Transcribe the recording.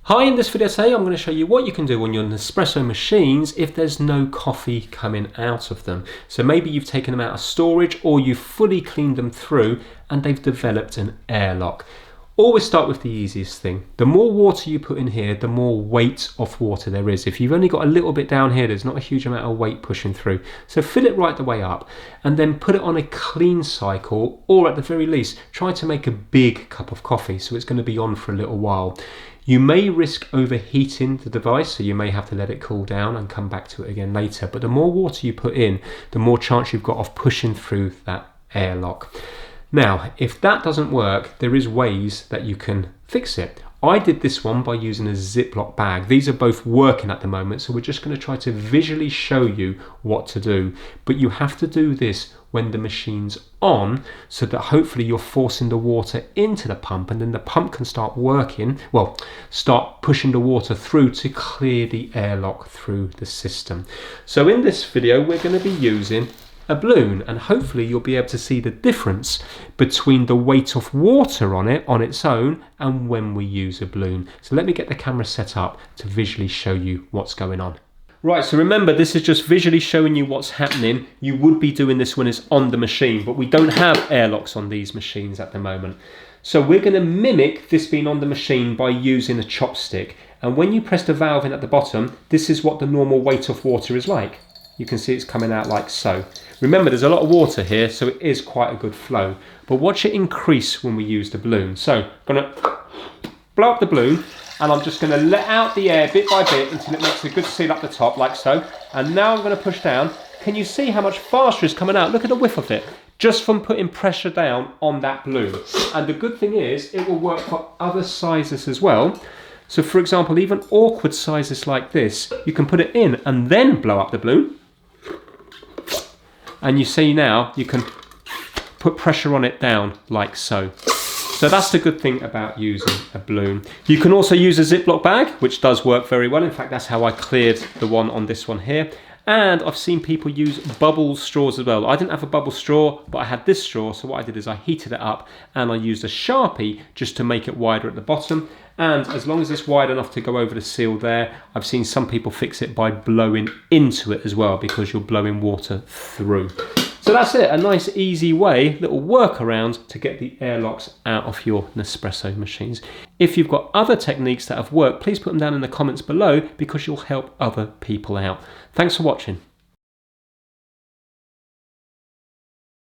Hi, in this video today I'm going to show you what you can do on your Nespresso machines if there's no coffee coming out of them. So maybe you've taken them out of storage or you've fully cleaned them through and they've developed an airlock. Always start with the easiest thing. The more water you put in here, the more weight of water there is. If you've only got a little bit down here, there's not a huge amount of weight pushing through. So fill it right the way up and then put it on a clean cycle, or at the very least, try to make a big cup of coffee so it's going to be on for a little while. You may risk overheating the device, so you may have to let it cool down and come back to it again later. But the more water you put in, the more chance you've got of pushing through that airlock. Now, if that doesn't work, there is ways that you can fix it. I did this one by using a Ziploc bag. These are both working at the moment, so we're just going to try to visually show you what to do. But you have to do this when the machine's on, so that hopefully you're forcing the water into the pump, and then the pump can start working, well, start pushing the water through to clear the airlock through the system. So in this video, we're going to be using a balloon, and hopefully you'll be able to see the difference between the weight of water on it on its own and when we use a balloon. So let me get the camera set up to visually show you what's going on. Right, so remember, this is just visually showing you what's happening. You would be doing this when it's on the machine, but we don't have airlocks on these machines at the moment. So we're going to mimic this being on the machine by using a chopstick. And when you press the valve in at the bottom, this is what the normal weight of water is like. You can see it's coming out like so. Remember, there's a lot of water here, so it is quite a good flow. But watch it increase when we use the balloon. So I'm going to blow up the balloon, and I'm just going to let out the air bit by bit until it makes a good seal up the top, like so. And now I'm going to push down. Can you see how much faster is coming out? Look at the whiff of it, just from putting pressure down on that balloon. And the good thing is, it will work for other sizes as well. So for example, even awkward sizes like this, you can put it in and then blow up the balloon. And you see now, you can put pressure on it down like so. So that's the good thing about using a balloon. You can also use a Ziploc bag, which does work very well. In fact, that's how I cleared the one on this one here. And I've seen people use bubble straws as well. I didn't have a bubble straw, but I had this straw. So what I did is I heated it up and I used a Sharpie just to make it wider at the bottom. And as long as it's wide enough to go over the seal there, I've seen some people fix it by blowing into it as well, because you're blowing water through. So that's it, a nice easy way, little workaround to get the airlocks out of your Nespresso machines. If you've got other techniques that have worked, please put them down in the comments below, because you'll help other people out. Thanks for watching.